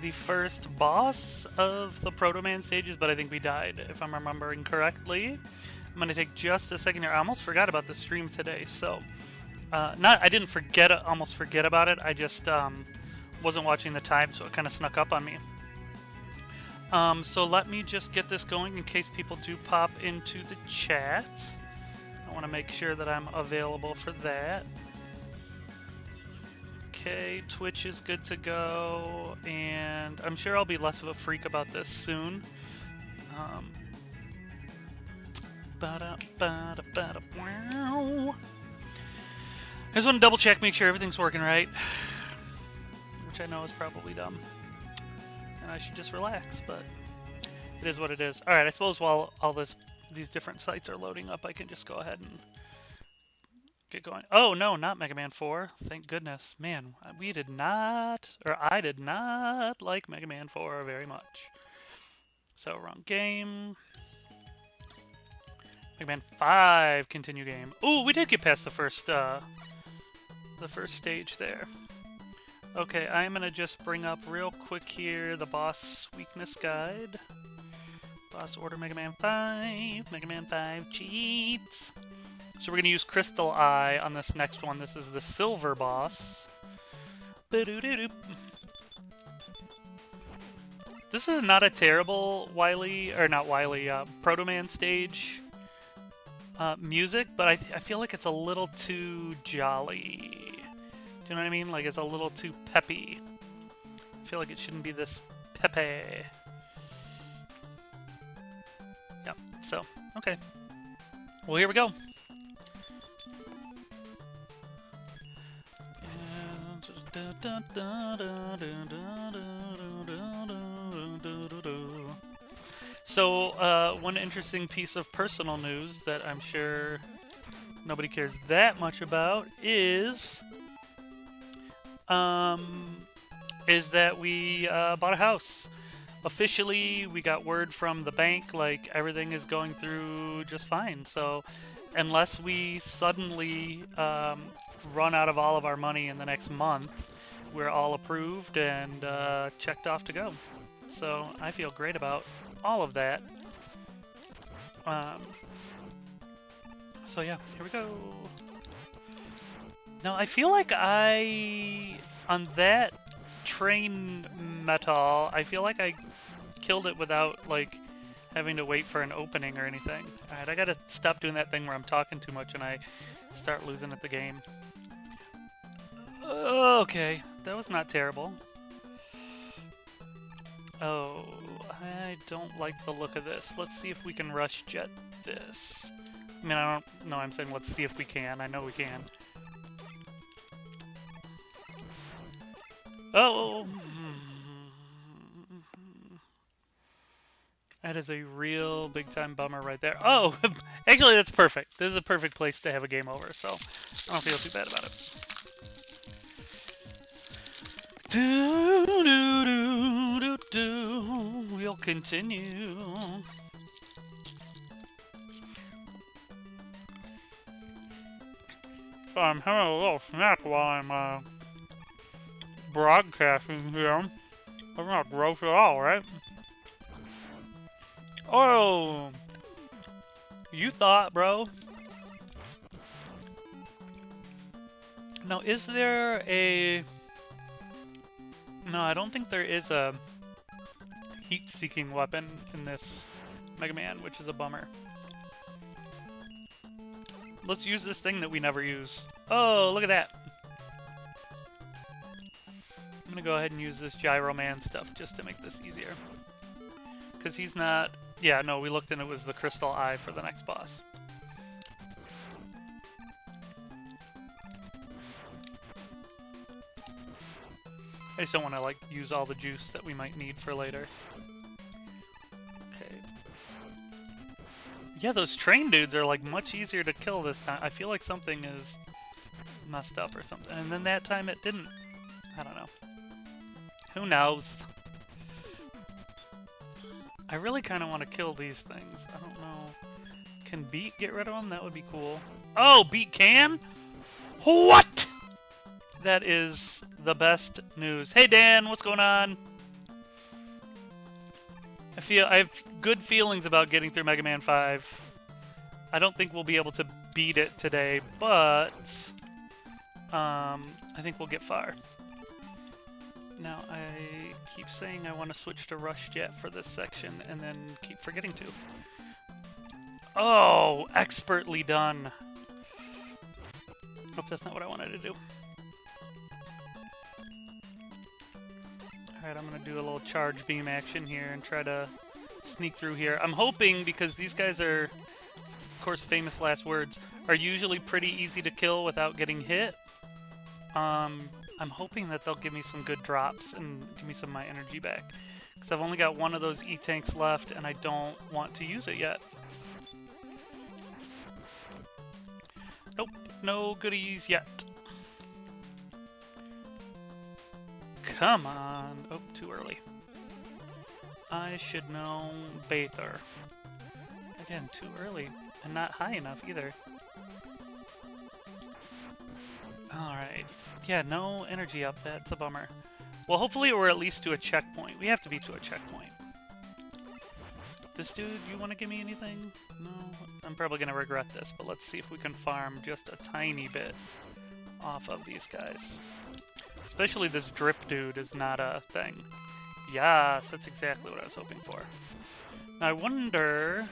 the first boss of the Protoman stages, but I think we died, if I'm remembering correctly. I'm gonna take just a second here. I almost forgot about the stream today, so I didn't almost forget about it. I just wasn't watching the time, so it kind of snuck up on me. So let me just get this going in case people do pop into the chat. I want to make sure that I'm available for that. Okay, Twitch is good to go, and I'm sure I'll be less of a freak about this soon. I just want to double check, make sure everything's working right, which I know is probably dumb, and I should just relax, but it is what it is. Alright, I suppose while these different sites are loading up, I can just go ahead and get going. Oh no, not Mega Man 4. Thank goodness. Man, I did not like Mega Man 4 very much. So, wrong game. Mega Man 5, continue game. Ooh, we did get past the first stage there. Okay, I'm gonna just bring up real quick here the boss weakness guide. Boss order Mega Man 5, Mega Man 5 cheats. So we're gonna use Crystal Eye on this next one. This is the silver boss. This is not a terrible Protoman stage music, but I feel like it's a little too jolly. Do you know what I mean? Like, it's a little too peppy. I feel like it shouldn't be this pepe. Yep, so, okay. Well, here we go. So, one interesting piece of personal news that I'm sure nobody cares that much about is that we bought a house. Officially, we got word from the bank, like, everything is going through just fine. So, unless we suddenly run out of all of our money in the next month, we're all approved and checked off to go. So, I feel great about all of that. So yeah, here we go. Now, I feel like on that train metal, I feel like I killed it without, like, having to wait for an opening or anything. Alright, I gotta stop doing that thing where I'm talking too much and I start losing at the game. Okay, that was not terrible. Oh, I don't like the look of this. Let's see if we can rush jet this. I mean, I don't know, I'm saying let's see if we can. I know we can. Oh! That is a real big-time bummer right there. Oh! Actually, that's perfect. This is a perfect place to have a game over, so I don't feel too bad about it. We'll continue. So I'm having a little snack while I'm broadcasting here. That's not gross at all, right? Oh! You thought, bro. Now, is there a... No, I don't think there is a heat-seeking weapon in this Mega Man, which is a bummer. Let's use this thing that we never use. Oh, look at that! I'm gonna go ahead and use this Gyro Man stuff just to make this easier. Because he's not... Yeah, no, we looked and it was the Crystal Eye for the next boss. I just don't want to, like, use all the juice that we might need for later. Okay. Yeah, those train dudes are, like, much easier to kill this time. I feel like something is messed up or something. And then that time it didn't. I don't know. Who knows? I really kind of want to kill these things. I don't know. Can Beat get rid of them? That would be cool. Oh, Beat can? What? That is the best news. Hey, Dan, what's going on? I have good feelings about getting through Mega Man 5. I don't think we'll be able to beat it today, but I think we'll get far. Now, I keep saying I want to switch to Rush Jet for this section, and then keep forgetting to. Oh, expertly done. Hope that's not what I wanted to do. Alright, I'm going to do a little charge beam action here and try to sneak through here. I'm hoping, because these guys are, of course, famous last words, are usually pretty easy to kill without getting hit. I'm hoping that they'll give me some good drops and give me some of my energy back. Because I've only got one of those E-tanks left, and I don't want to use it yet. Nope, no goodies yet. Come on. Oh, too early. I should know Bather. Again, too early. And not high enough either. Alright. Yeah, no energy up. That's a bummer. Well, hopefully we're at least to a checkpoint. We have to be to a checkpoint. This dude, you want to give me anything? No? I'm probably going to regret this, but let's see if we can farm just a tiny bit off of these guys. Especially this drip dude is not a thing. Yes, that's exactly what I was hoping for. Now I wonder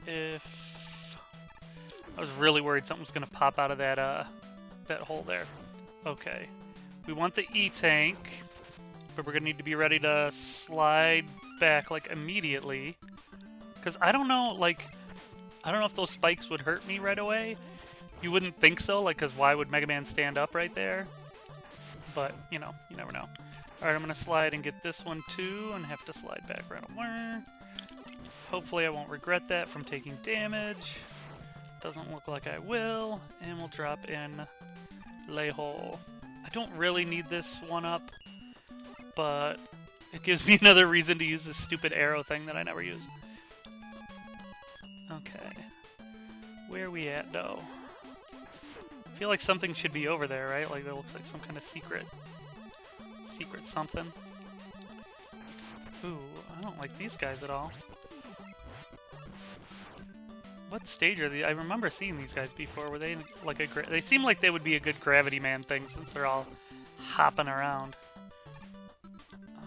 if... I was really worried something was going to pop out of that that hole there. Okay. We want the E-tank, but we're going to need to be ready to slide back, like, immediately. Because I don't know, like... I don't know if those spikes would hurt me right away. You wouldn't think so, like, because why would Mega Man stand up right there? But, you know, you never know. Alright, I'm going to slide and get this one too, and have to slide back right away. Hopefully I won't regret that from taking damage. Doesn't look like I will. And we'll drop in Lay Hole. I don't really need this one up, but it gives me another reason to use this stupid arrow thing that I never use. Okay. Where are we at, though? I feel like something should be over there, right? Like, that looks like some kind of secret something. Ooh, I don't like these guys at all. What stage are they? I remember seeing these guys before. Were they like a... They seem like they would be a good Gravity Man thing since they're all hopping around.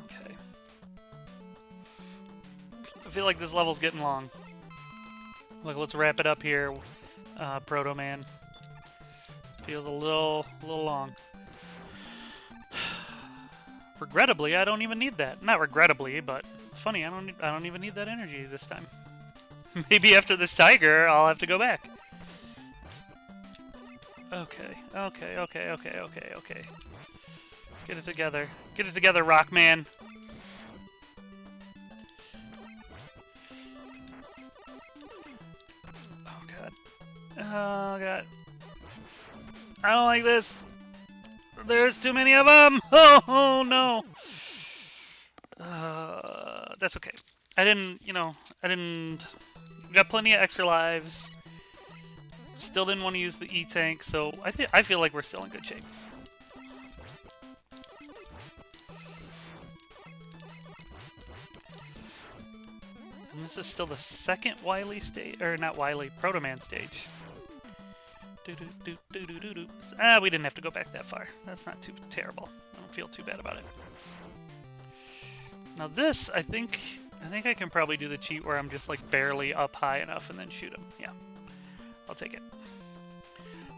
Okay. I feel like this level's getting long. Like, let's wrap it up here, Protoman. Feels a little long. Regrettably, I don't even need that. Not regrettably, but it's funny. I don't even need that energy this time. Maybe after this tiger, I'll have to go back. Okay. Get it together. Get it together, Rockman. Oh god. Oh god. I don't like this. There's too many of them. Oh no. That's okay. I didn't. We got plenty of extra lives. Still didn't want to use the E-tank, so I feel like we're still in good shape. And this is still the second Wily stage, or not Wily, Protoman stage. We didn't have to go back that far. That's not too terrible. I don't feel too bad about it. Now this, I think I can probably do the cheat where I'm just like barely up high enough and then shoot him. Yeah, I'll take it.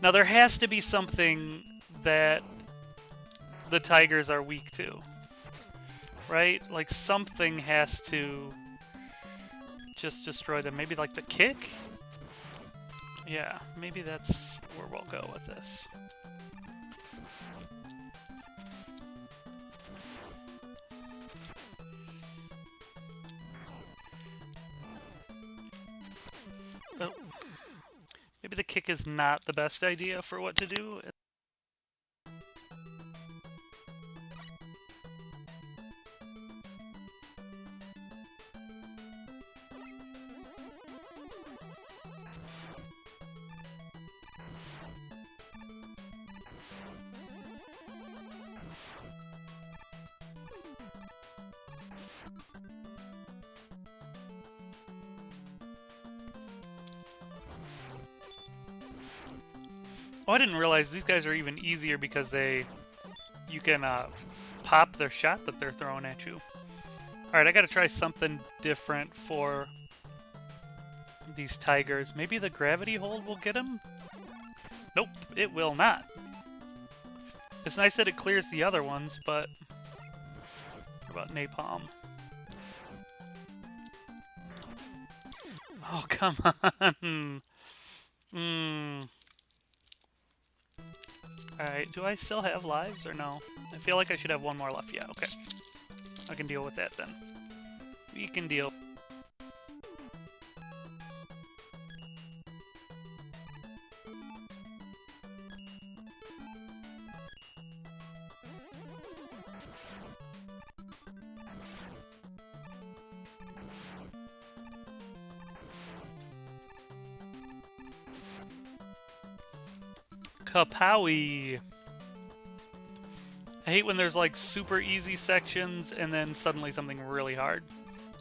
Now there has to be something that the tigers are weak to, right? Like something has to just destroy them. Maybe like the kick? Yeah, maybe that's where we'll go with this. Oh. Maybe the kick is not the best idea for what to do. Oh, I didn't realize these guys are even easier because you can pop their shot that they're throwing at you. Alright, I gotta try something different for these tigers. Maybe the gravity hold will get him? Nope, it will not. It's nice that it clears the other ones, but what about napalm? Oh, come on. Alright, do I still have lives or no? I feel like I should have one more left. Yeah, okay. I can deal with that then. We can deal. Kapowie! I hate when there's like super easy sections and then suddenly something really hard.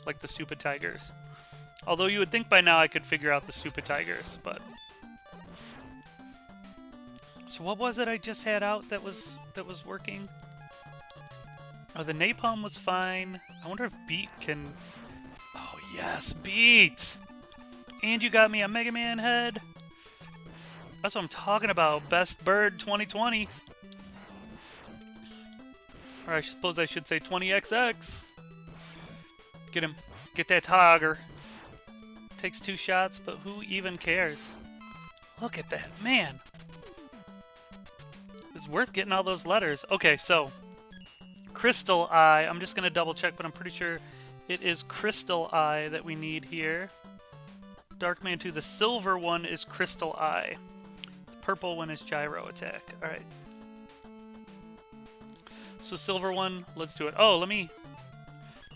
Like the stupid tigers. Although you would think by now I could figure out the stupid tigers, but... So what was it I just had out that was working? Oh, the napalm was fine. I wonder if Beat can... Oh yes, Beat! And you got me a Mega Man head! That's what I'm talking about. Best bird 2020. Or I suppose I should say 20XX. Get him. Get that tiger. Takes 2 shots, but who even cares? Look at that. Man. It's worth getting all those letters. Okay, so. Crystal Eye. I'm just going to double check, but I'm pretty sure it is Crystal Eye that we need here. Darkman 2. The silver one is Crystal Eye. Purple one is gyro attack. Alright. So silver one, let's do it. Oh, let me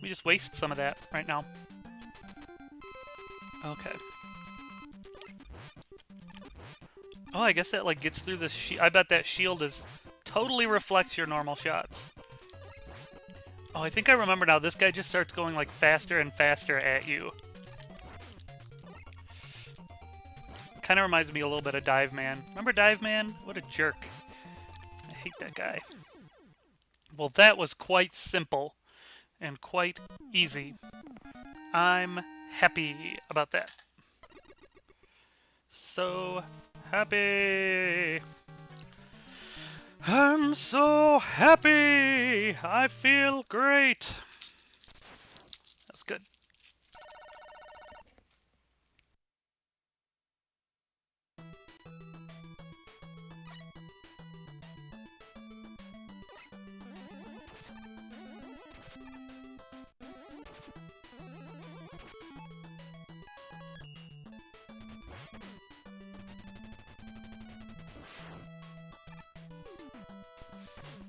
just waste some of that right now. Okay. Oh, I guess that like gets through the shield. I bet that shield is totally reflects your normal shots. Oh, I think I remember now. This guy just starts going like faster and faster at you. Kind of reminds me a little bit of Dive Man. Remember Dive Man? What a jerk. I hate that guy. Well, that was quite simple and quite easy. I'm happy about that. So happy. I'm so happy. I feel great. That's good.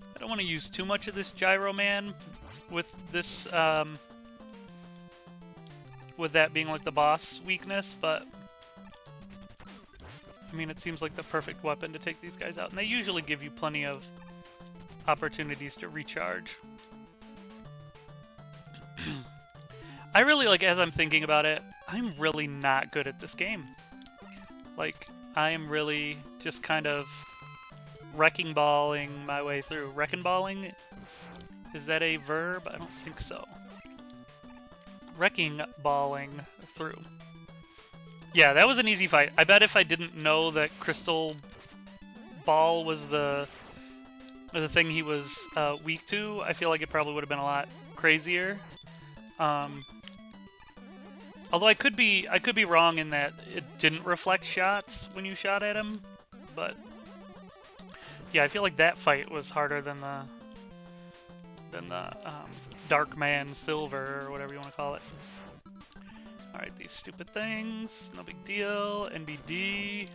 I don't want to use too much of this Gyro Man with this, with that being like the boss weakness, but I mean, it seems like the perfect weapon to take these guys out, and they usually give you plenty of opportunities to recharge. I really, like, as I'm thinking about it, I'm really not good at this game. Like, I am really just kind of wrecking balling my way through. Wrecking balling? Is that a verb? I don't think so. Wrecking balling through. Yeah, that was an easy fight. I bet if I didn't know that Crystal Ball was the thing he was weak to, I feel like it probably would have been a lot crazier. Although I could be wrong in that it didn't reflect shots when you shot at him, but yeah, I feel like that fight was harder than the Dark Man Silver or whatever you want to call it. All right, these stupid things, no big deal. NBD.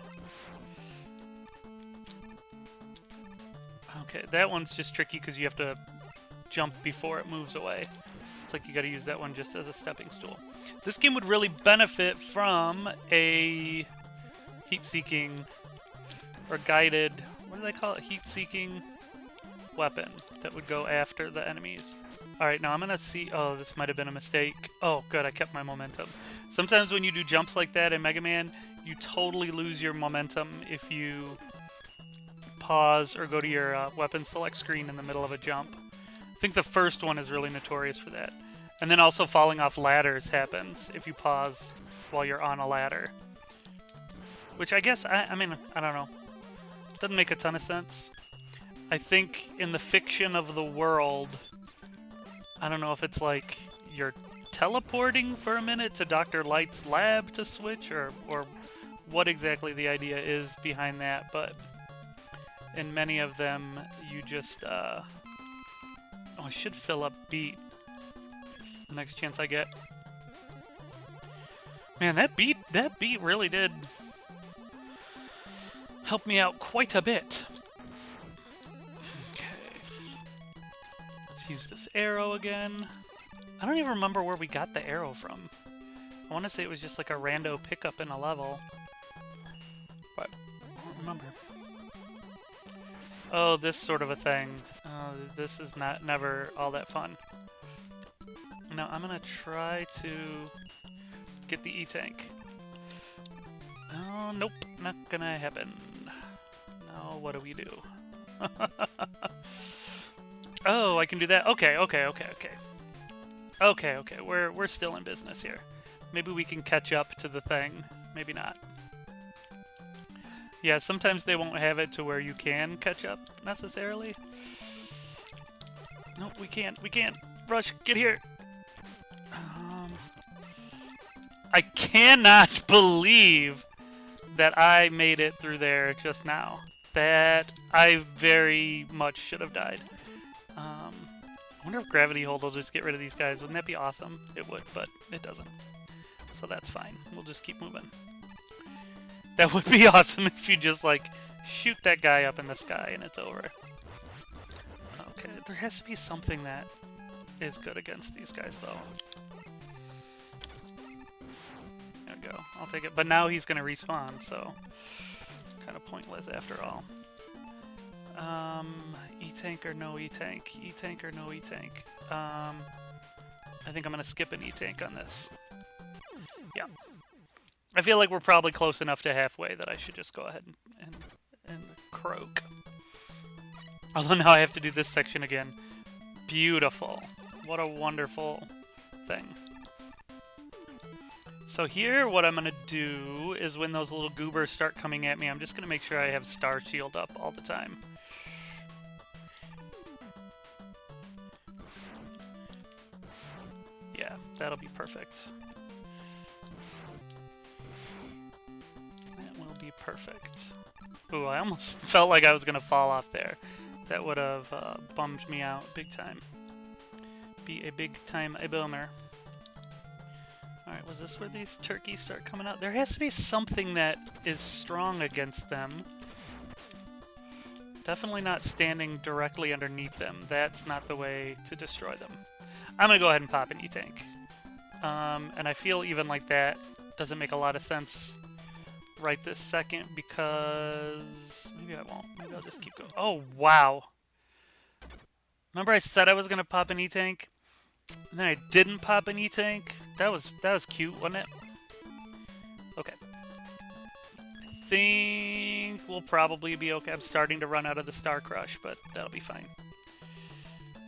Okay, that one's just tricky because you have to jump before it moves away. It's like you got to use that one just as a stepping stool. This game would really benefit from a heat-seeking or guided, what do they call it? Heat-seeking weapon that would go after the enemies. Alright, now I'm gonna see... Oh, this might have been a mistake. Oh, good, I kept my momentum. Sometimes when you do jumps like that in Mega Man, you totally lose your momentum if you pause or go to your weapon select screen in the middle of a jump. I think the first one is really notorious for that. And then also falling off ladders happens if you pause while you're on a ladder. Which I guess, I mean, I don't know. Doesn't make a ton of sense. I think in the fiction of the world, I don't know if it's like you're teleporting for a minute to Dr. Light's lab to switch, or what exactly the idea is behind that, but in many of them, you just, oh, I should fill up beat the next chance I get. Man, that beat really did help me out quite a bit. Okay. Let's use this arrow again. I don't even remember where we got the arrow from. I want to say it was just like a rando pickup in a level. But I don't remember. Oh, this sort of a thing. This is never all that fun. Now I'm gonna try to get the E-Tank. Oh, nope, not gonna happen. Now what do we do? Oh, I can do that? Okay. Okay, we're still in business here. Maybe we can catch up to the thing. Maybe not. Yeah, sometimes they won't have it to where you can catch up, necessarily. Nope, we can't. Rush, get here! I cannot believe that I made it through there just now. That I very much should have died. I wonder if Gravity Hold will just get rid of these guys. Wouldn't that be awesome? It would, but it doesn't. So that's fine. We'll just keep moving. That would be awesome if you just, like, shoot that guy up in the sky and it's over. Okay, there has to be something that is good against these guys, though. There we go. I'll take it. But now he's going to respawn, so kind of pointless after all. E-Tank or no E-Tank? E-Tank or no E-Tank? I think I'm going to skip an E-Tank on this. Yeah. I feel like we're probably close enough to halfway that I should just go ahead and croak. Although now I have to do this section again. Beautiful. What a wonderful thing. So here, what I'm going to do is when those little goobers start coming at me, I'm just going to make sure I have Star Shield up all the time. Yeah, that'll be perfect. That will be perfect. Ooh, I almost felt like I was going to fall off there. That would have bummed me out big time. Be a big time a boomer. Alright, was this where these turkeys start coming out? There has to be something that is strong against them. Definitely not standing directly underneath them. That's not the way to destroy them. I'm going to go ahead and pop an E-Tank. And I feel even like that doesn't make a lot of sense right this second because... Maybe I won't. Maybe I'll just keep going. Oh, wow. Remember I said I was going to pop an E-Tank? And then I didn't pop an E-Tank? That was cute, wasn't it? Okay. I think we'll probably be okay. I'm starting to run out of the Star Crush, but that'll be fine.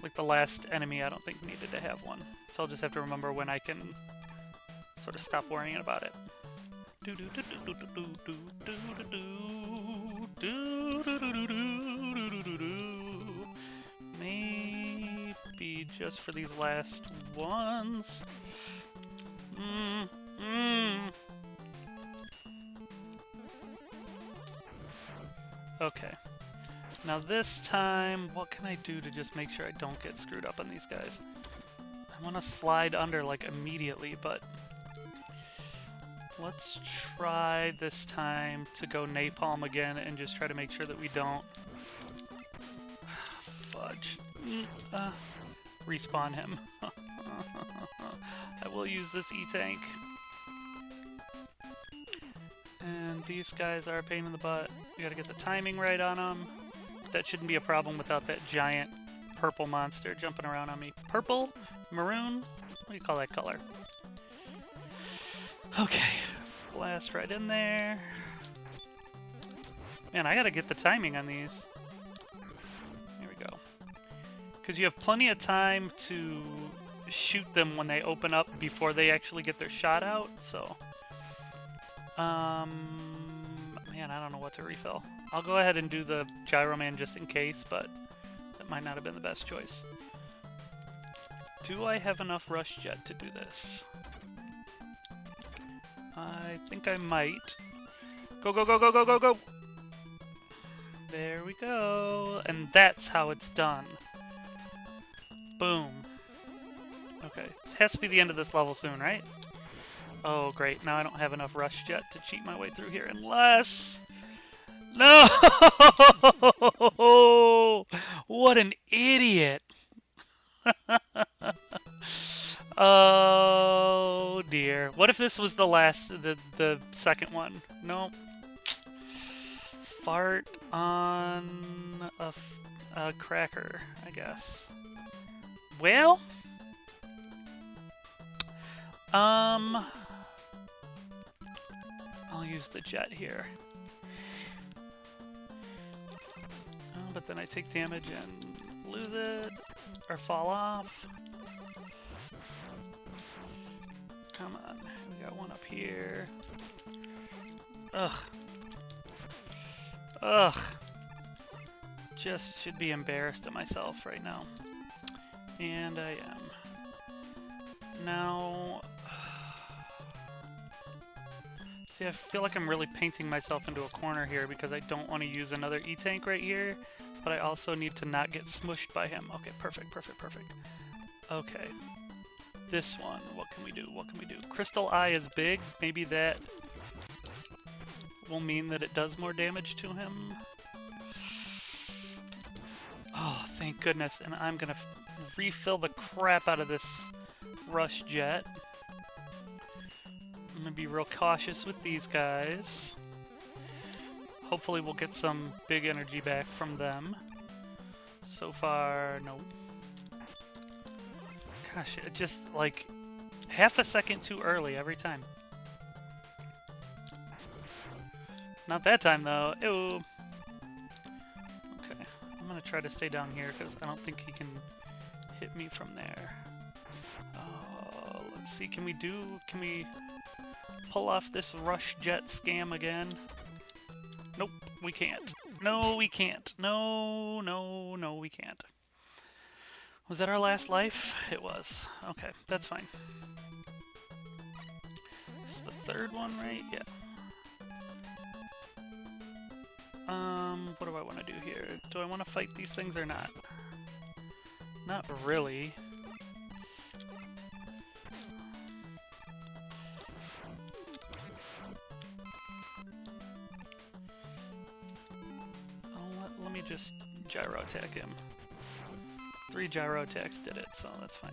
Like the last enemy, I don't think needed to have one. So I'll just have to remember when I can sort of stop worrying about it. Maybe just for these last ones. Okay. Now this time, what can I do to just make sure I don't get screwed up on these guys? I want to slide under, like, immediately, but... Let's try this time to go napalm again and just try to make sure that we don't... Fudge. Respawn him. I will use this E-Tank. And these guys are a pain in the butt. We gotta get the timing right on them. That shouldn't be a problem without that giant purple monster jumping around on me. Purple? Maroon? What do you call that color? Okay. Blast right in there. Man, I gotta get the timing on these. Here we go. Because you have plenty of time to shoot them when they open up before they actually get their shot out, so... man, I don't know what to refill. I'll go ahead and do the Gyro Man just in case, but that might not have been the best choice. Do I have enough Rush Jet to do this? I think I might. Go, go, go, go, go, go, go! There we go. And that's how it's done. Boom. Okay. It has to be the end of this level soon, right? Oh, great. Now I don't have enough Rush Jet to cheat my way through here unless... No! What an idiot! Oh dear. What if this was the last, the second one? No. Fart on a cracker, I guess. Well, I'll use the jet here. Oh, but then I take damage and lose it, or fall off. Come on, we got one up here. Ugh. Ugh. Just should be embarrassed of myself right now. And I am. Now... See, I feel like I'm really painting myself into a corner here because I don't want to use another E-Tank right here, but I also need to not get smushed by him. Okay, perfect, perfect, perfect. Okay. This one, what can we do? What can we do? Crystal Eye is big. Maybe that will mean that it does more damage to him. Oh, thank goodness. And I'm going to refill the crap out of this Rush Jet. I'm going to be real cautious with these guys. Hopefully we'll get some big energy back from them. So far, no. Gosh, it just, like, half a second too early every time. Not that time, though. Ew. Okay, I'm going to try to stay down here because I don't think he can hit me from there. Let's see, can we pull off this Rush Jet scam again? Nope, we can't. No, we can't. No, no, no, we can't. Was that our last life? It was. Okay, that's fine. This is the third one, right? Yeah. What do I want to do here? Do I want to fight these things or not? Not really. Let me just gyro attack him. 3 gyro attacks did it, so that's fine.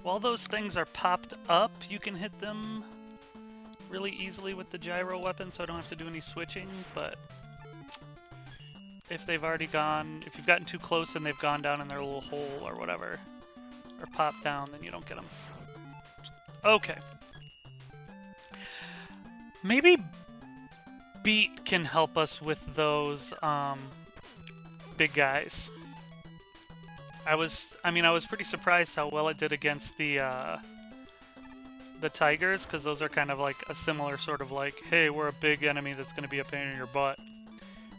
While those things are popped up, you can hit them really easily with the gyro weapon, so I don't have to do any switching, but if they've already gone, if you've gotten too close and they've gone down in their little hole or whatever, or popped down, then you don't get them. Okay. Maybe Beat can help us with those, big guys. I was pretty surprised how well it did against the tigers, because those are kind of like a similar sort of like, hey, we're a big enemy that's going to be a pain in your butt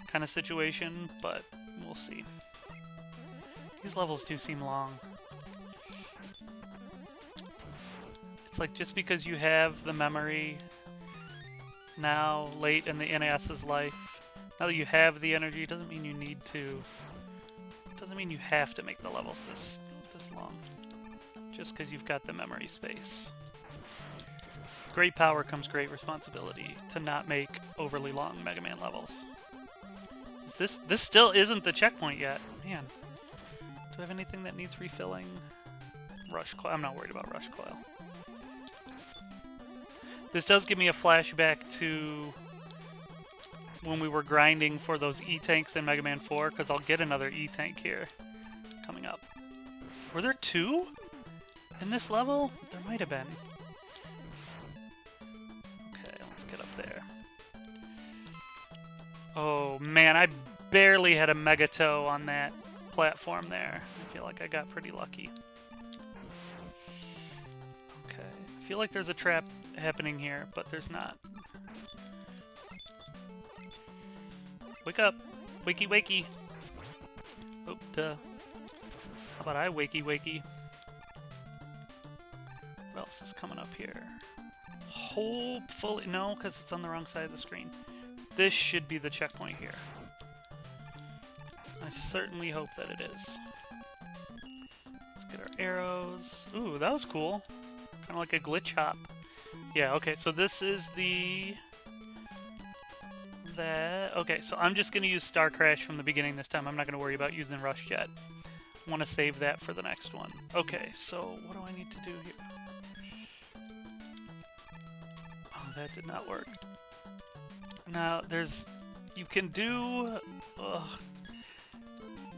kind of situation, but we'll see. These levels do seem long. It's like just because you have the memory now, late in the NAS's life, now that you have the energy, doesn't mean you need to. Doesn't mean you have to make the levels this long. Just because you've got the memory space. With great power comes great responsibility to not make overly long Mega Man levels. This still isn't the checkpoint yet. Man. Do I have anything that needs refilling? Rush Coil. I'm not worried about Rush Coil. This does give me a flashback to when we were grinding for those E-Tanks in Mega Man 4, because I'll get another E-Tank here coming up. Were there 2 in this level? There might have been. Okay, let's get up there. Oh man, I barely had a Mega Toe on that platform there. I feel like I got pretty lucky. Okay, I feel like there's a trap happening here, but there's not. Wake up! Wakey wakey! Oh, duh. How about I wakey wakey? What else is coming up here? Hopefully... No, because it's on the wrong side of the screen. This should be the checkpoint here. I certainly hope that it is. Let's get our arrows. Ooh, that was cool. Kind of like a glitch hop. Yeah, okay, so this is the... Okay, so I'm just going to use Star Crash from the beginning this time. I'm not going to worry about using Rush Jet. I want to save that for the next one. Okay, so what do I need to do here? Oh, that did not work. Now, there's... You can do... Ugh.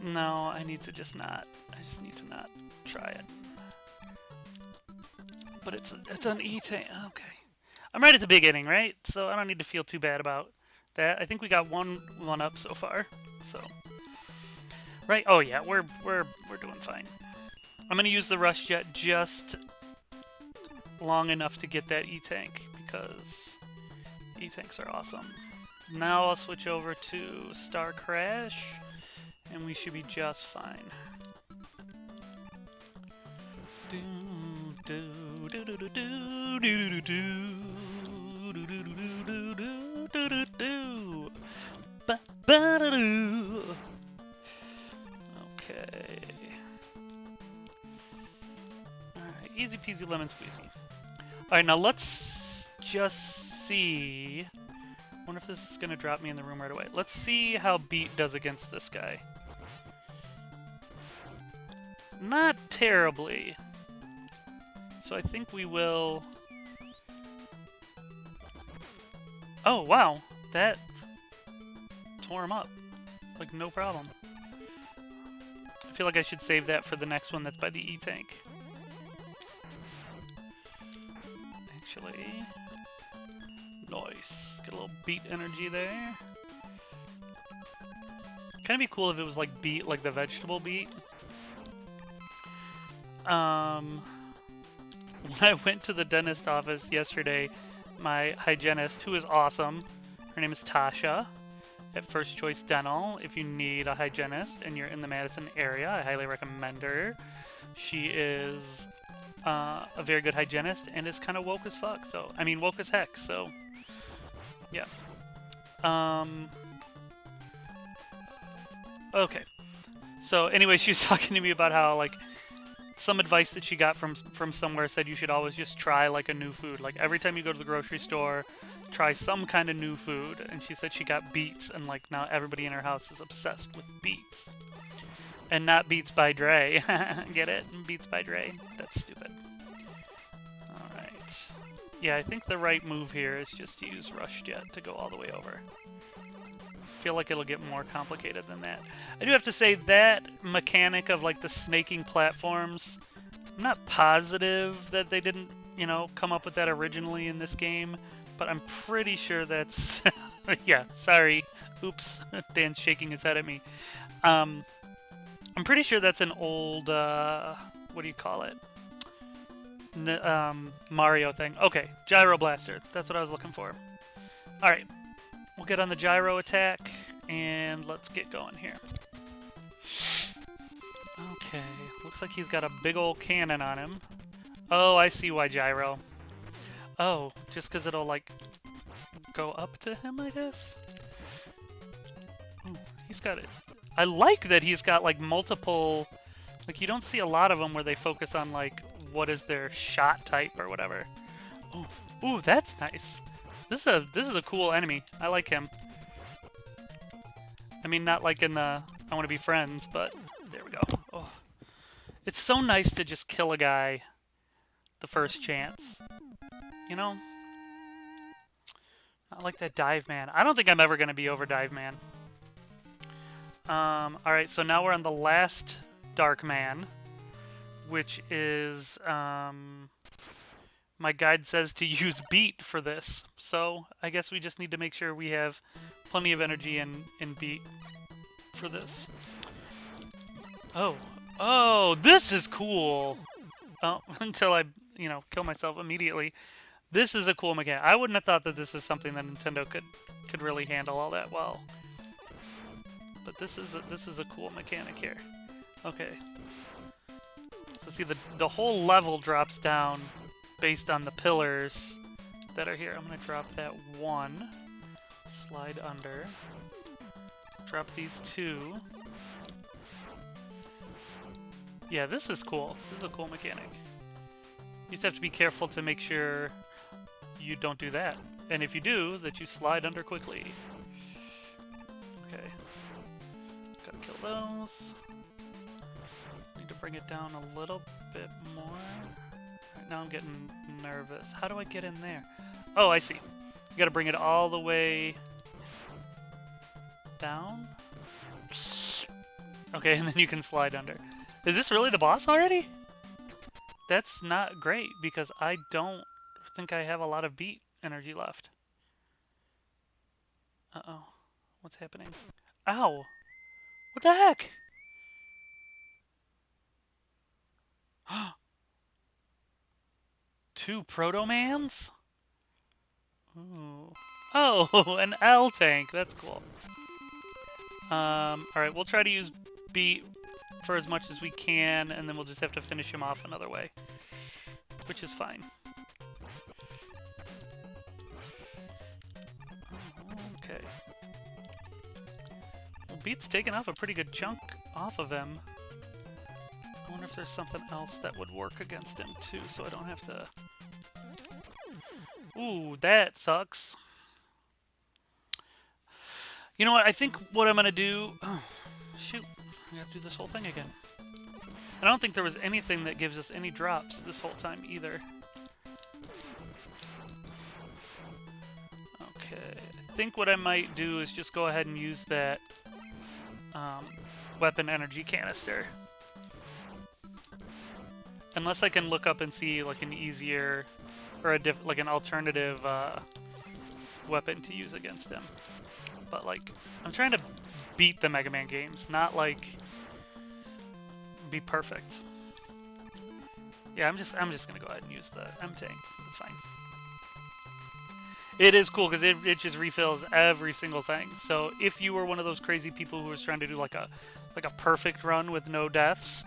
No, I need to just not. I just need to not try it. But it's an E-tank. Okay. I'm right at the beginning, right? So I don't need to feel too bad about that. I think we got one up so far. So, right? Oh yeah, we're doing fine. I'm gonna use the Rush Jet just long enough to get that E-tank because E-tanks are awesome. Now I'll switch over to Star Crash, and we should be just fine. Do do do do do do do do do do do do do do. Ba ba da do. Okay. All right, easy peasy lemon squeezy. All right, now let's just see. Wonder if this is gonna drop me in the room right away. Let's see how Beat does against this guy. Not terribly. So I think we will... Oh, wow. That tore him up. Like, no problem. I feel like I should save that for the next one that's by the E-Tank. Actually... Nice. Get a little Beat energy there. Kind of be cool if it was like Beat, like the vegetable Beat. When I went to the dentist office yesterday, my hygienist, who is awesome, her name is Tasha, at First Choice Dental. If you need a hygienist and you're in the Madison area, I highly recommend her. She is a very good hygienist and is kind of woke as fuck. So, I mean, woke as heck. So, yeah. Okay. So, anyway, she was talking to me about how, like, some advice that she got from somewhere said you should always just try like a new food. Like every time you go to the grocery store, try some kind of new food. And she said she got Beets, and like now everybody in her house is obsessed with Beets. And not Beats by Dre. Get it? Beats by Dre. That's stupid. Alright. Yeah, I think the right move here is just to use Rush Jet to go all the way over. I feel like it'll get more complicated than that. I do have to say that mechanic of like the snaking platforms, I'm not positive that they didn't, you know, come up with that originally in this game, but I'm pretty sure that's yeah, sorry. Oops. Dan's shaking his head at me. I'm pretty sure that's an old what do you call it? Mario thing. Okay, Gyro Blaster. That's what I was looking for. All right. We'll get on the gyro attack, and let's get going here. Okay, looks like he's got a big old cannon on him. Oh, I see why gyro. Oh, just because it'll, like, go up to him, I guess? Ooh, he's got it. I like that he's got, like, multiple... Like, you don't see a lot of them where they focus on, like, what is their shot type or whatever. Ooh, that's nice. This is a cool enemy. I like him. I mean, not like in the I want to be friends, but there we go. Oh. It's so nice to just kill a guy the first chance. You know? Not like that Dive Man. I don't think I'm ever going to be over Dive Man. Alright, so now we're on the last Dark Man, which is, My guide says to use beat for this, so I guess we just need to make sure we have plenty of energy in beat for this. Oh. Oh, this is cool! Oh, until I, kill myself immediately. This is a cool mechanic. I wouldn't have thought that this is something that Nintendo could really handle all that well. But this is a cool mechanic here. Okay. So see, the whole level drops down based on the pillars that are here. I'm going to drop that one. Slide under. Drop these two. Yeah, this is cool. This is a cool mechanic. You just have to be careful to make sure you don't do that. And if you do, that you slide under quickly. Okay. Gotta kill those. Need to bring it down a little bit more. Right now I'm getting nervous. How do I get in there? Oh, I see. You gotta bring it all the way down. Okay, and then you can slide under. Is this really the boss already? That's not great, because I don't think I have a lot of beat energy left. Uh-oh. What's happening? Ow! What the heck? Two Protomans? Ooh. Oh, an L tank. That's cool. Alright, we'll try to use beat for as much as we can, and then we'll just have to finish him off another way. Which is fine. Okay. Well, beat's taken off a pretty good chunk off of him. I wonder if there's something else that would work against him, too, so I don't have to... Ooh, that sucks. You know what? I think what I'm going to do... Oh, shoot. I gotta do this whole thing again. I don't think there was anything that gives us any drops this whole time, either. Okay. I think what I might do is just go ahead and use that weapon energy canister. Unless I can look up and see like an easier... or like an alternative weapon to use against him. But like, I'm trying to beat the Mega Man games, not like be perfect. Yeah, I'm just gonna go ahead and use the M tank. That's fine. It is cool because it just refills every single thing. So if you were one of those crazy people who was trying to do like a perfect run with no deaths,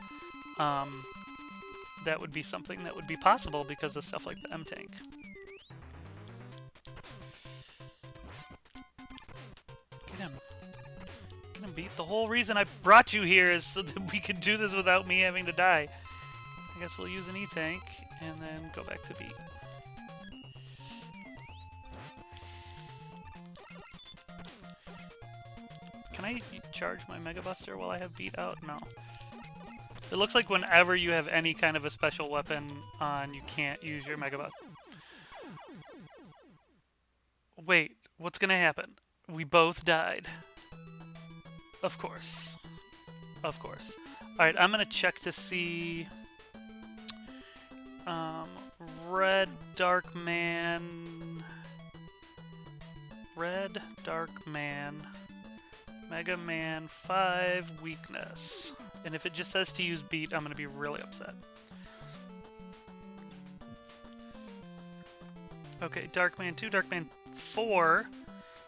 that would be something that would be possible because of stuff like the M tank. Get him. Get him, Beat. The whole reason I brought you here is so that we could do this without me having to die. I guess we'll use an E-tank and then go back to Beat. Can I charge my Mega Buster while I have Beat out? No. It looks like whenever you have any kind of a special weapon on, you can't use your Mega Buster. Wait, what's gonna happen? We both died. Of course. Of course. Alright, I'm gonna check to see... Red Dark Man... Red Dark Man... Mega Man 5 weakness. And if it just says to use Beat, I'm going to be really upset. Okay, Darkman 2, Darkman 4.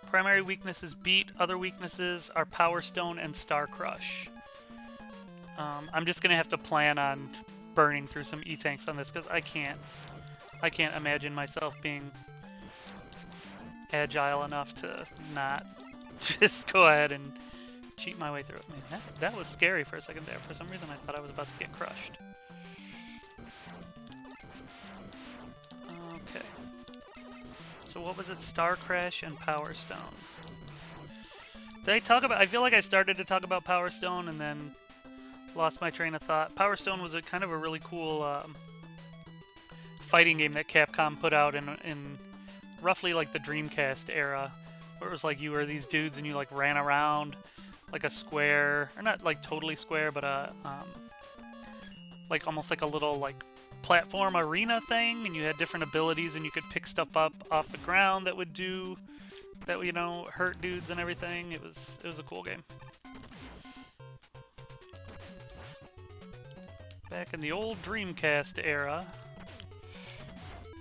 Primary weakness is Beat. Other weaknesses are Power Stone and Star Crush. I'm just going to have to plan on burning through some E-tanks on this because I can't imagine myself being agile enough to not just go ahead and cheat my way through it. Man, that was scary for a second there. For some reason, I thought I was about to get crushed. Okay. So what was it? Star Crash and Power Stone. Did I talk about... I feel like I started to talk about Power Stone and then lost my train of thought. Power Stone was kind of a really cool fighting game that Capcom put out in roughly like the Dreamcast era. Where it was like you were these dudes and you like ran around like a square, or not like totally square, but like almost like a little like platform arena thing, and you had different abilities, and you could pick stuff up off the ground that would do that would, you know, hurt dudes and everything. It was a cool game. Back in the old Dreamcast era.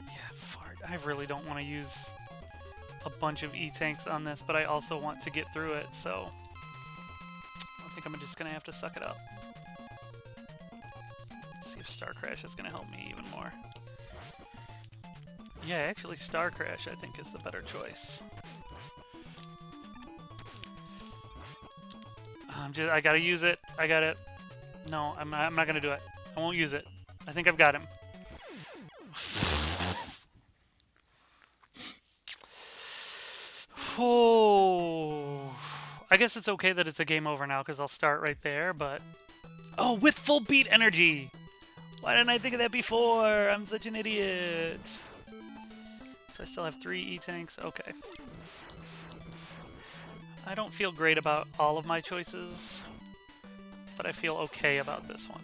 Yeah, fart. I really don't want to use a bunch of E-tanks on this, but I also want to get through it, so I think I'm just gonna have to suck it up. Let's see if Star Crash is gonna help me even more. Yeah, actually Star Crash I think is the better choice. I gotta use it. I gotta... No, I'm not gonna do it. I won't use it. I think I've got him. Oh, I guess it's okay that it's a game over now because I'll start right there, but... Oh, with full beat energy! Why didn't I think of that before? I'm such an idiot. So I still have 3 E-tanks? Okay. I don't feel great about all of my choices, but I feel okay about this one.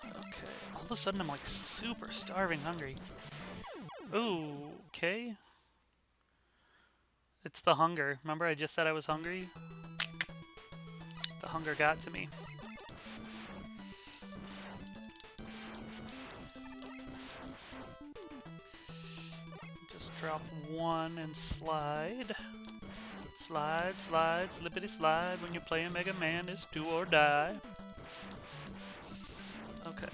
Okay. All of a sudden I'm like super starving hungry. Ooh, okay. It's the hunger. Remember I just said I was hungry? The hunger got to me. Just drop 1 and slide. Slide, slide, slippity slide. When you're playing Mega Man, it's do or die. Okay.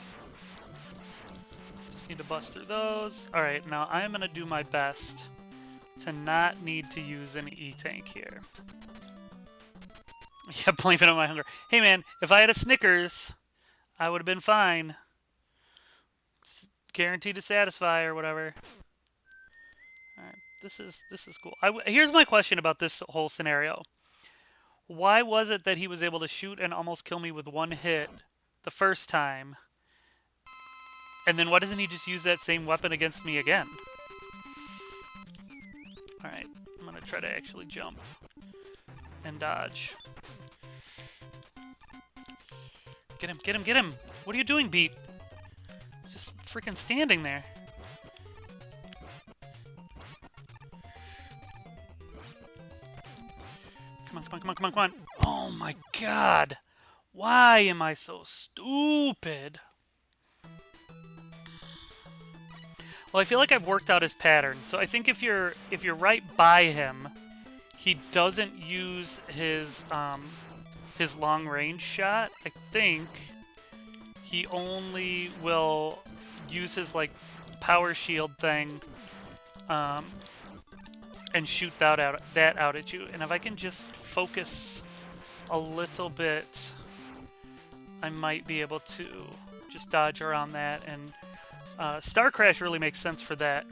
Just need to bust through those. Alright, now I'm gonna do my best to not need to use an E-tank here. Yeah, blame it on my hunger. Hey man, if I had a Snickers, I would have been fine. It's guaranteed to satisfy or whatever. Alright, this is cool. Here's my question about this whole scenario. Why was it that he was able to shoot and almost kill me with 1 hit the first time? And then why doesn't he just use that same weapon against me again? Alright, I'm gonna try to actually jump and dodge. Get him, get him, get him! What are you doing, Beat? Just freaking standing there. Come on, come on, come on, come on, come on! Oh my god! Why am I so stupid? Well, I feel like I've worked out his pattern. So I think if you're right by him, he doesn't use his long range shot. I think he only will use his like power shield thing and shoot that out at you. And if I can just focus a little bit, I might be able to just dodge around that. And Star Crash really makes sense for that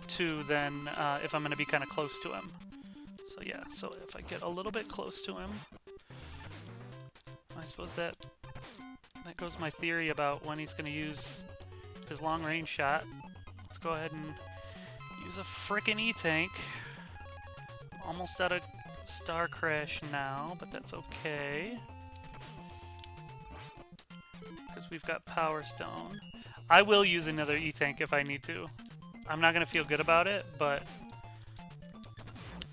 too, then if I'm going to be kind of close to him. So yeah, so if I get a little bit close to him, I suppose that goes my theory about when he's going to use his long range shot. Let's go ahead and use a frickin' E-tank. Almost out of Star Crash now, but that's okay. Because we've got Power Stone. I will use another E-tank if I need to. I'm not going to feel good about it, but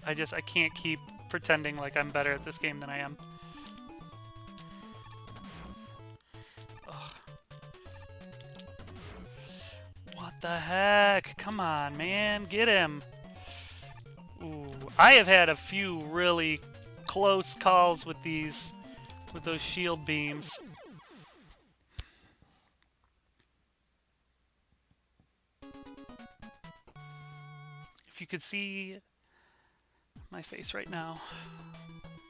I can't keep pretending like I'm better at this game than I am. Ugh. What the heck? Come on, man. Get him. Ooh. I have had a few really close calls with those shield beams. If you could see my face right now,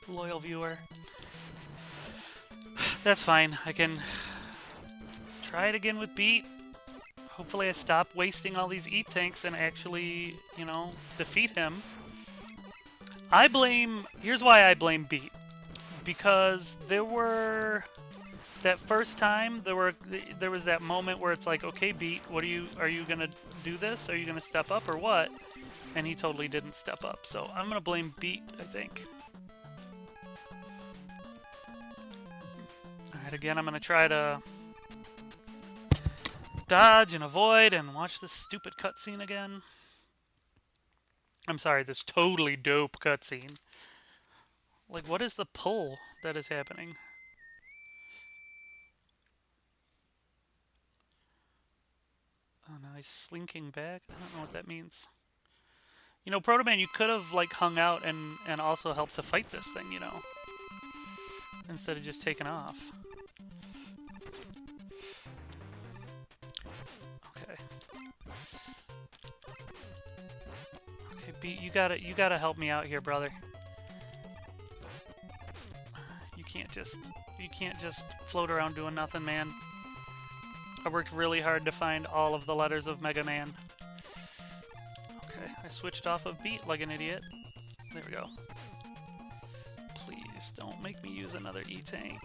loyal viewer, that's fine. I can try it again with Beat. Hopefully I stop wasting all these E-tanks and actually, you know, defeat him. Here's why I blame Beat. Because that first time, there was that moment where it's like, okay, Beat, are you gonna do this? Are you gonna step up or what? And he totally didn't step up. So I'm gonna blame Beat, I think. Alright, again, I'm gonna try to dodge and avoid and watch this stupid cutscene again. I'm sorry, this totally dope cutscene. Like, what is the pull that is happening? Oh, now he's slinking back. I don't know what that means. You know, Protoman, you could have, like, hung out and also helped to fight this thing, you know? Instead of just taking off. Okay. Okay, B, you gotta help me out here, brother. You can't just float around doing nothing, man. I worked really hard to find all of the letters of Mega Man. Okay, I switched off of beat like an idiot. There we go. Please don't make me use another E-Tank.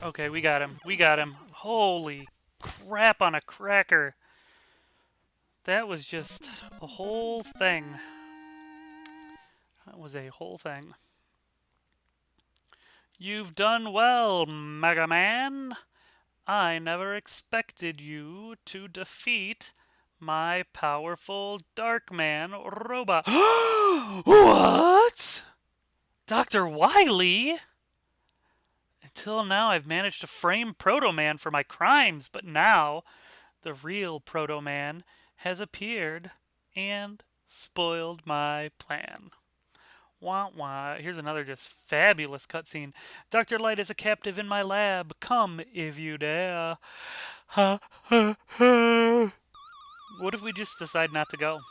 Okay, we got him. We got him. Holy crap on a cracker. That was just a whole thing. That was a whole thing. You've done well, Mega Man. I never expected you to defeat my powerful Darkman robot. What? Dr. Wily? Until now, I've managed to frame Protoman for my crimes, but now the real Protoman has appeared and spoiled my plan. Wah wah. Here's another just fabulous cutscene. Dr. Light is a captive in my lab. Come if you dare. Ha ha ha. What if we just decide not to go?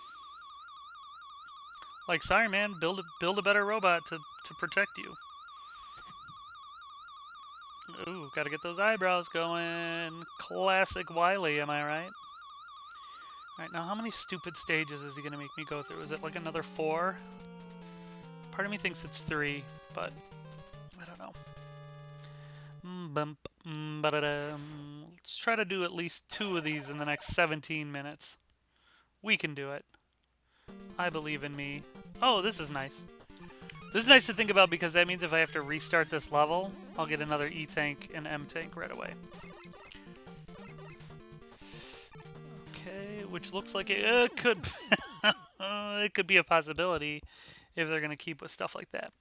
Like, sorry man, build a better robot to protect you. Ooh, gotta get those eyebrows going. Classic Wily, am I right? Alright, now how many stupid stages is he gonna make me go through? Is it like another 4? Part of me thinks it's 3, but I don't know. Let's try to do at least 2 of these in the next 17 minutes. We can do it. I believe in me. Oh, this is nice. This is nice to think about because that means if I have to restart this level, I'll get another E-Tank and M-Tank right away. Okay, which looks like it could it could be a possibility if they're going to keep with stuff like that.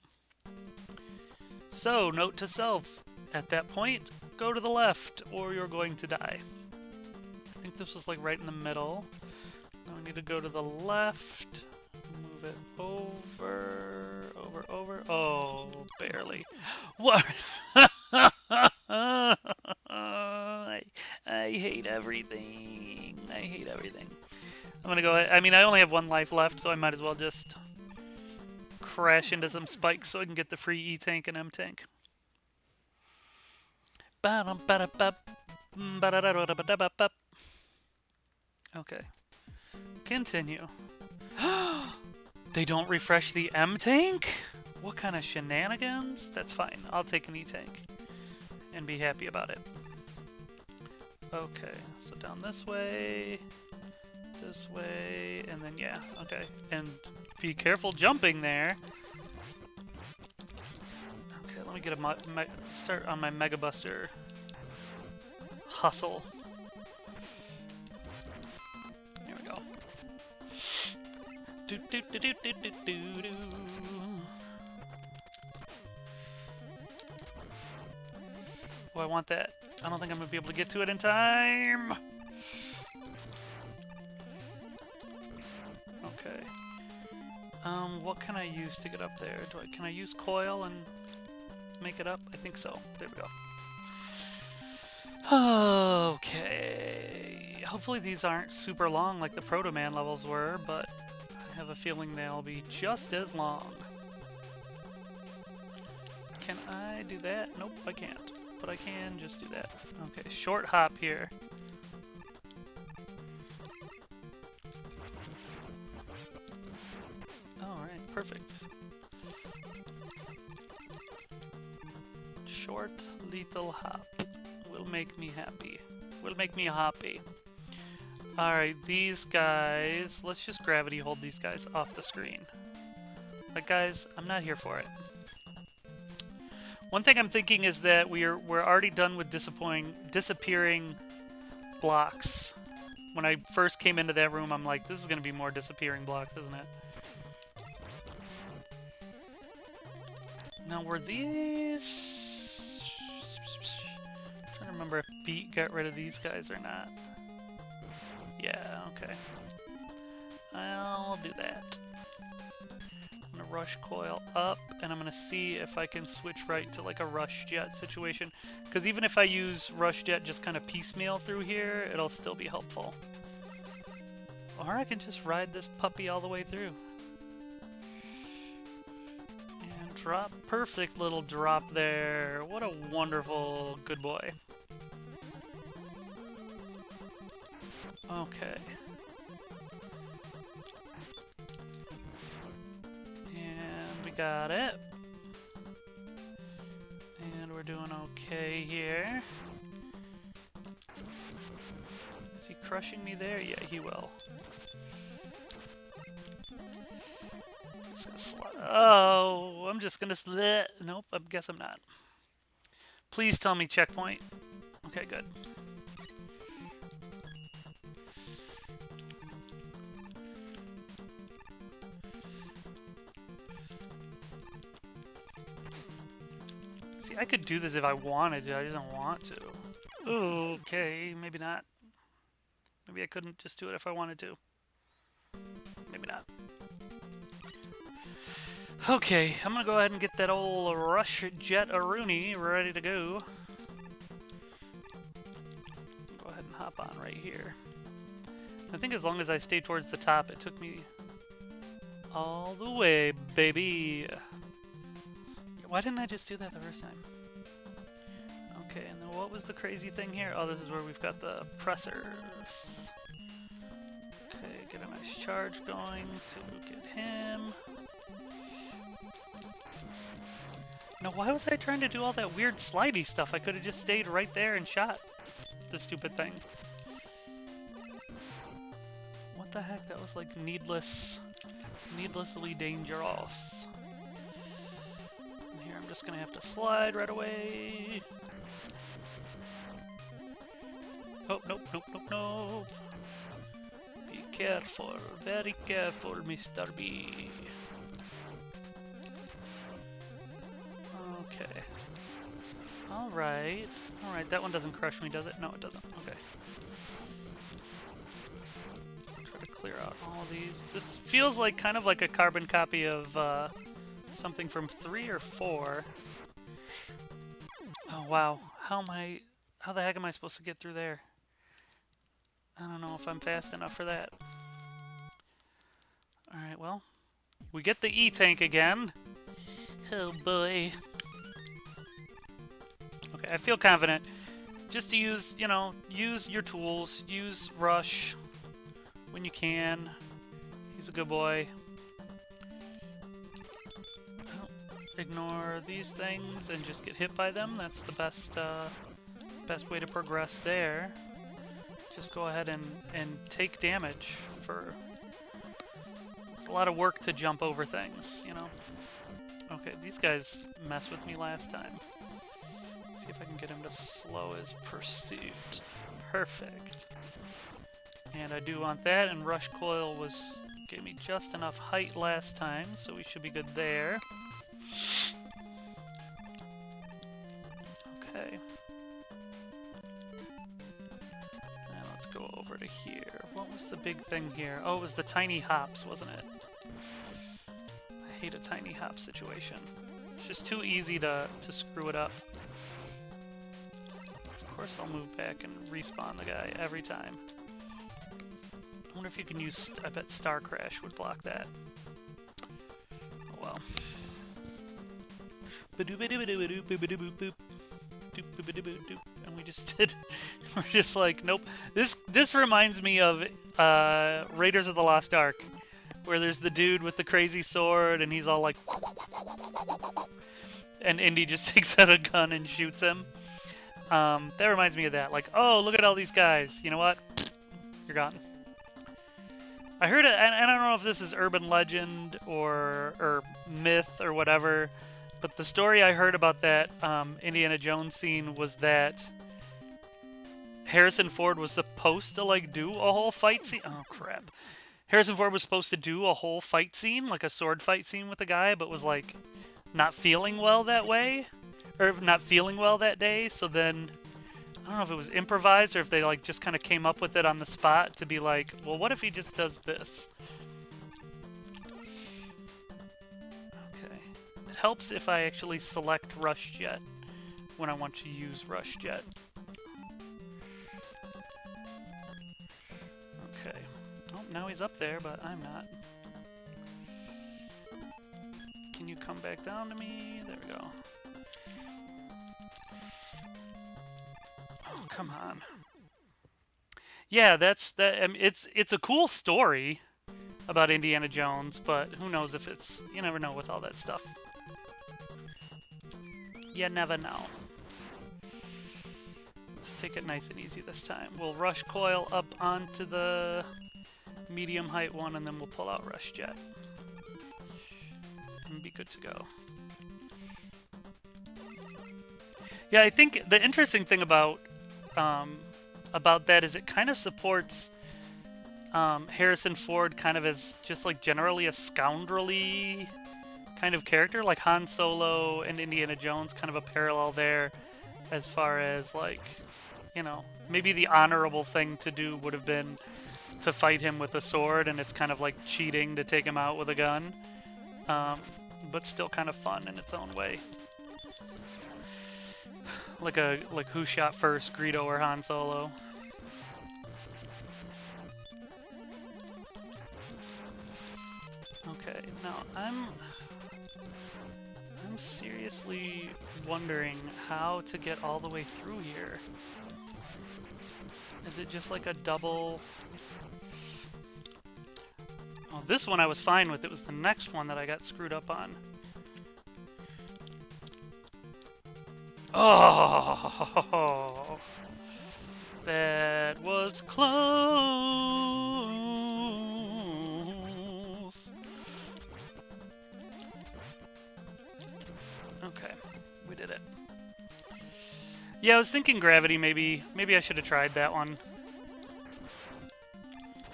So, note to self, at that point, go to the left or you're going to die. I think this was like right in the middle. Now we need to go to the left, move it over. Oh, barely. What? I hate everything. I hate everything. I'm gonna go ahead. I mean, I only have 1 life left, so I might as well just crash into some spikes so I can get the free E-Tank and M-Tank. Okay. Continue. They don't refresh the M-Tank? What kind of shenanigans? That's fine. I'll take an E-Tank and be happy about it. Okay, so down this way, and then yeah, okay. And be careful jumping there. Okay, let me get a start on my Mega Buster hustle. There we go. Do do do do do do do do. Oh, I want that. I don't think I'm gonna be able to get to it in time. Okay. What can I use to get up there? Can I use coil and make it up? I think so. There we go. Okay. Hopefully these aren't super long like the Protoman levels were, but I have a feeling they'll be just as long. Can I do that? Nope, I can't. But I can just do that. Okay, short hop here. Alright, perfect. Short little hop will make me happy. Will make me happy. Alright, these guys... Let's just gravity hold these guys off the screen. Like, guys, I'm not here for it. One thing I'm thinking is that we're already done with disappearing blocks. When I first came into that room, I'm like, this is going to be more disappearing blocks, isn't it? Now, were these... I'm trying to remember if Beat got rid of these guys or not. Yeah, okay. I'll do that. I'm gonna rush coil up, and I'm gonna see if I can switch right to like a rush jet situation. Because even if I use rush jet just kind of piecemeal through here, it'll still be helpful. Or I can just ride this puppy all the way through. And drop. Perfect little drop there. What a wonderful good boy. Okay. And we got it. And we're doing okay here. Is he crushing me there? Yeah, he will. Oh, I'm just gonna slip. Nope, I guess I'm not. Please tell me checkpoint. Okay, good. See, I could do this if I wanted to. I just don't want to. Okay, maybe not. Maybe I couldn't just do it if I wanted to. Maybe not. Okay, I'm gonna go ahead and get that old rush jet Rooney ready to go. Go ahead and hop on right here. I think as long as I stay towards the top, it took me all the way, baby. Why didn't I just do that the first time? Okay, and then what was the crazy thing here? Oh, this is where we've got the pressers. Okay, get a nice charge going to get him. Now, why was I trying to do all that weird slidey stuff? I could have just stayed right there and shot the stupid thing. What the heck? That was like needlessly dangerous. And here I'm just gonna have to slide right away. Oh, nope, nope, nope, nope. Be careful, very careful, Mr. B. Okay. Alright. Alright, that one doesn't crush me, does it? No, it doesn't. Okay. Try to clear out all of these. This feels like kind of like a carbon copy of something from 3 or 4. Oh, wow. How the heck am I supposed to get through there? I don't know if I'm fast enough for that. Alright, well. We get the E-tank again. Oh, boy. Okay, I feel confident. Just to use, you know, use your tools. Use rush when you can. He's a good boy. Ignore these things and just get hit by them. That's the best way to progress there. Just go ahead and take damage for... It's a lot of work to jump over things, you know? Okay, these guys messed with me last time. See if I can get him to slow his pursuit. Perfect. And I do want that, and Rush Coil gave me just enough height last time, so we should be good there. Okay. And let's go over to here. What was the big thing here? Oh, it was the tiny hops, wasn't it? I hate a tiny hop situation. It's just too easy to screw it up. Of course I'll move back and respawn the guy every time. I wonder if you can use... I bet Star Crash would block that. Oh well. And we just did... We're just like, nope. This reminds me of Raiders of the Lost Ark, where there's the dude with the crazy sword and he's all like... And Indy just takes out a gun and shoots him. That reminds me of that. Like, oh, look at all these guys. You know what? You're gone. I heard it, and I don't know if this is urban legend or myth or whatever, But the story I heard about that Indiana Jones scene was that Harrison Ford was supposed to like do a whole fight scene. Oh crap! Harrison Ford was supposed to do a whole fight scene, like a sword fight scene with a guy, but was like not feeling well that way, or not feeling well that day. So then I don't know if it was improvised or if they like just kind of came up with it on the spot to be like, well, what if he just does this? Okay. It helps if I actually select Rush Jet when I want to use Rush Jet. Okay. Oh, now he's up there, but I'm not. Can you come back down to me? There we go. Oh, come on. Yeah, that's that. I mean, it's a cool story about Indiana Jones, but who knows if it's... You never know with all that stuff. You never know. Let's take it nice and easy this time. We'll rush coil up onto the medium height one, and then we'll pull out Rush Jet. And be good to go. Yeah, I think the interesting thing about that is it kind of supports Harrison Ford kind of as just like generally a scoundrelly kind of character, like Han Solo and Indiana Jones, kind of a parallel there as far as like, you know, maybe the honorable thing to do would have been to fight him with a sword, and it's kind of like cheating to take him out with a gun, but still kind of fun in its own way. Like who shot first, Greedo or Han Solo? Okay, now I'm seriously wondering how to get all the way through here. Is it just like a double? Oh, this one I was fine with. It was the next one that I got screwed up on. Oh, that was close. Okay, we did it. Yeah, I was thinking gravity, maybe I should have tried that one.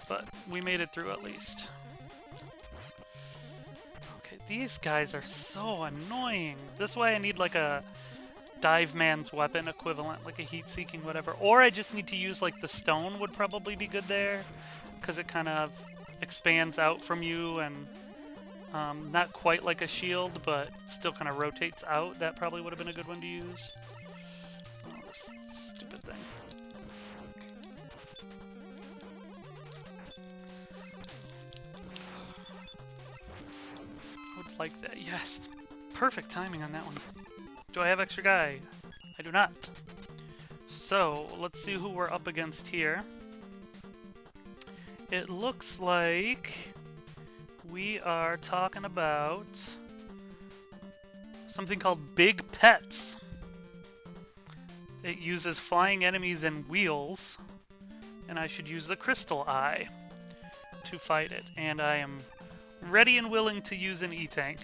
But we made it through at least. Okay, these guys are so annoying. This is why I need like a dive man's weapon equivalent, like a heat-seeking whatever. Or I just need to use like the stone would probably be good there, because it kind of expands out from you and not quite like a shield, but still kind of rotates out. That probably would have been a good one to use. Oh, this stupid thing. I would like that. Yes. Perfect timing on that one. Do I have extra guy? I do not. So, let's see who we're up against here. It looks like we are talking about something called Big Pets. It uses flying enemies and wheels, and I should use the Crystal Eye to fight it. And I am ready and willing to use an E-Tank.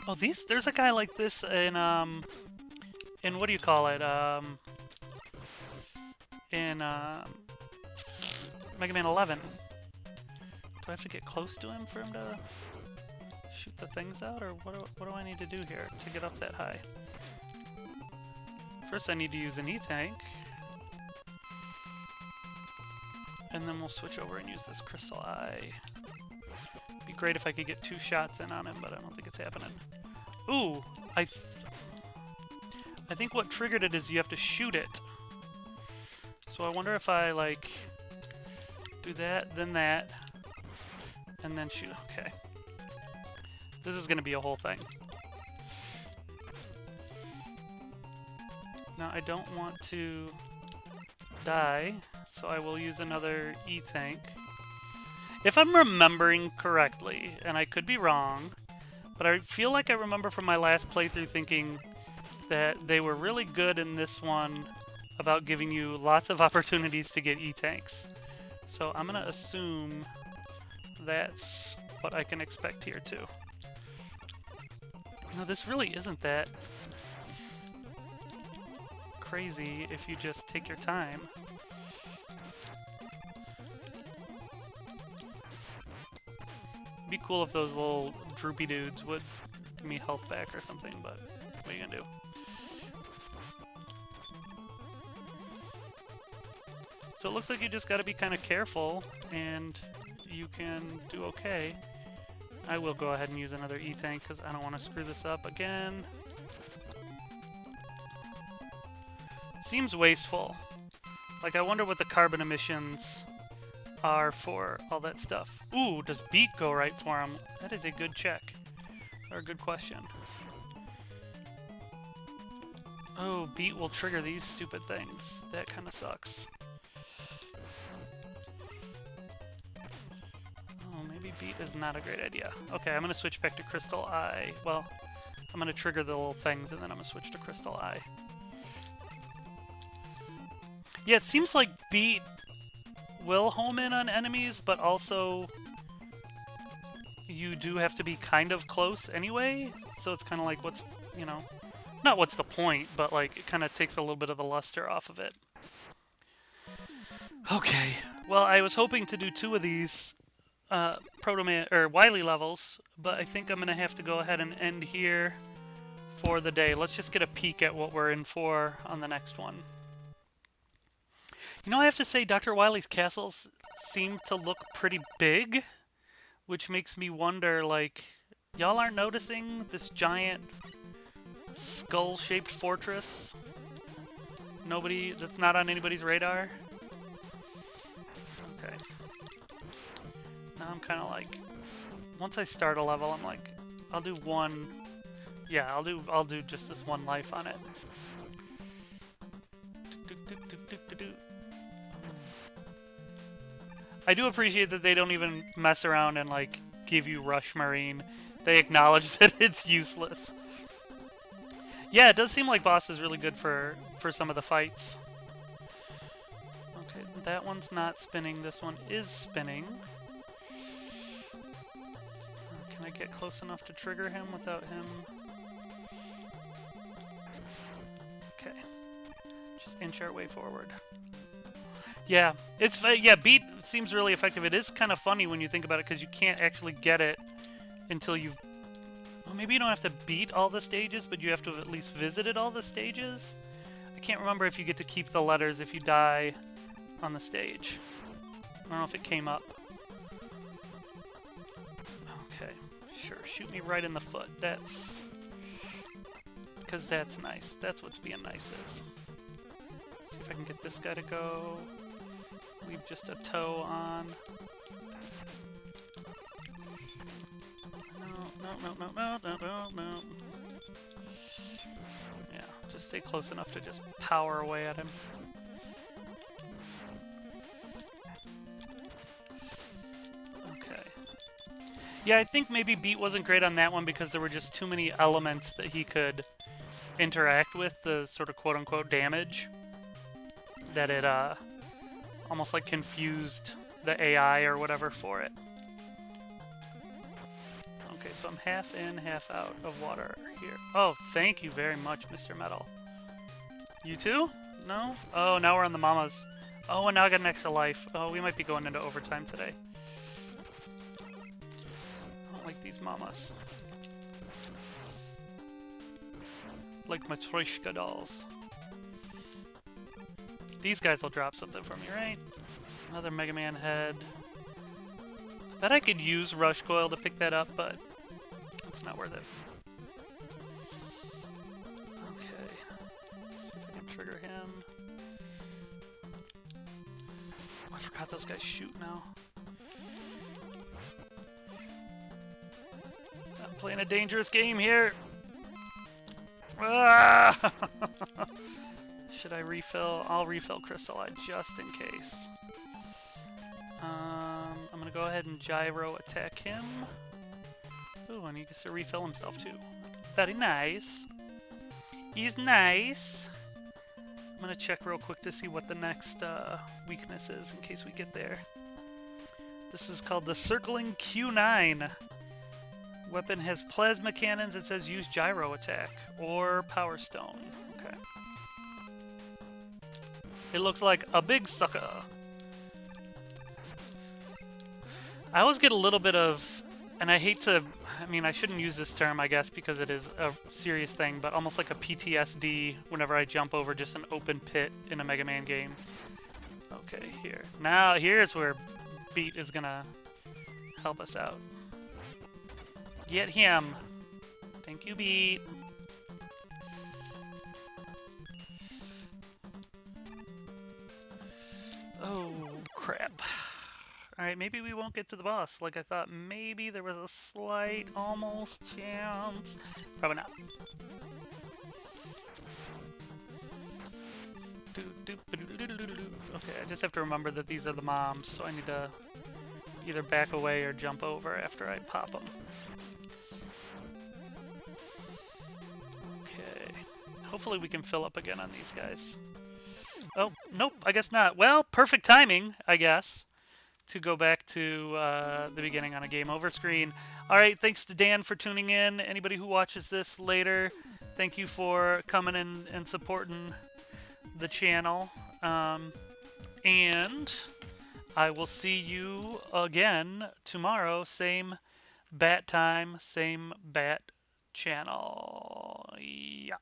Oh, there's a guy like this in what do you call it? In Mega Man 11. Do I have to get close to him for him to shoot the things out, or what do I need to do here to get up that high? First I need to use an E-Tank. And then we'll switch over and use this Crystal Eye. It'd be great if I could get 2 shots in on him, but I don't think it's happening. Ooh! I think what triggered it is you have to shoot it. So I wonder if I, like, do that, and then shoot. Okay. This is gonna be a whole thing. Now, I don't want to die, so I will use another E-Tank. If I'm remembering correctly, and I could be wrong, but I feel like I remember from my last playthrough thinking that they were really good in this one about giving you lots of opportunities to get E-Tanks. So I'm going to assume that's what I can expect here too. No, this really isn't that crazy if you just take your time. It'd be cool if those little droopy dudes would give me health back or something, but what are you gonna do? So it looks like you just gotta be kind of careful, and you can do okay. I will go ahead and use another E-tank because I don't want to screw this up again. Seems wasteful. Like, I wonder what the carbon emissions are for all that stuff. Ooh, does beat go right for him? That is a good check. Or a good question. Oh, beat will trigger these stupid things. That kind of sucks. Oh, maybe beat is not a great idea. Okay, I'm going to switch back to Crystal Eye. Well, I'm going to trigger the little things, and then I'm going to switch to Crystal Eye. Yeah, it seems like beat will home in on enemies, but also you do have to be kind of close anyway. So it's kind of like, what's, you know, not what's the point, but like it kind of takes a little bit of the luster off of it. Okay, well, I was hoping to do 2 of these Protoman or Wily levels, but I think I'm gonna have to go ahead and end here for the day. Let's just get a peek at what we're in for on the next one. You know, I have to say, Dr. Wily's castles seem to look pretty big, which makes me wonder, like, y'all aren't noticing this giant skull-shaped fortress? Nobody, that's not on anybody's radar? Okay. Now I'm kind of like, once I start a level, I'm like, I'll do one, yeah, I'll do just this one life on it. I do appreciate that they don't even mess around and, like, give you Rush Marine. They acknowledge that it's useless. Yeah, it does seem like boss is really good for some of the fights. Okay, that one's not spinning. This one is spinning. Can I get close enough to trigger him without him? Okay. Just inch our way forward. Yeah, it's yeah. Beat seems really effective. It is kind of funny when you think about it because you can't actually get it until you've. Well, maybe you don't have to beat all the stages, but you have to have at least visited all the stages. I can't remember if you get to keep the letters if you die on the stage. I don't know if it came up. Okay, sure. Shoot me right in the foot. That's because that's nice. That's what's being nice is. See if I can get this guy to go. Leave just a toe on. No. Yeah, just stay close enough to just power away at him. Okay. Yeah, I think maybe Beat wasn't great on that one because there were just too many elements that he could interact with, the sort of quote-unquote damage, that it, almost like confused the AI or whatever for it. Okay, so I'm half in, half out of water here. Oh, thank you very much, Mr. Metal. You too? No? Oh, now we're on the mamas. Oh, and now I got an extra life. Oh, we might be going into overtime today. I don't like these mamas. Like Matryoshka dolls. These guys will drop something for me, right? Another Mega Man head. I bet I could use Rush Coil to pick that up, but it's not worth it. Okay. See if I can trigger him. Oh, I forgot those guys shoot now. I'm playing a dangerous game here. Ah! Should I refill? I'll refill Crystal Eye just in case. I'm gonna go ahead and gyro attack him. Ooh, and he gets to refill himself too. Very nice. He's nice. I'm gonna check real quick to see what the next weakness is in case we get there. This is called the Circling Q9, Weapon has plasma cannons. It says use gyro attack or power stone. Okay. It looks like a big sucker. I always get a little bit of, and I hate to, I mean, I shouldn't use this term, I guess, because it is a serious thing, but almost like a PTSD whenever I jump over just an open pit in a Mega Man game. Okay, here. Now, here's where Beat is gonna help us out. Get him. Thank you, Beat. Oh, crap. Alright, maybe we won't get to the boss. Like I thought maybe there was a slight, almost chance. Probably not. Okay, I just have to remember that these are the moms, so I need to either back away or jump over after I pop them. Okay. Hopefully we can fill up again on these guys. Oh, nope, I guess not. Well, perfect timing, I guess, to go back to the beginning on a game over screen. All right, thanks to Dan for tuning in. Anybody who watches this later, thank you for coming in and supporting the channel. And I will see you again tomorrow. Same bat time, same bat channel. Yeah.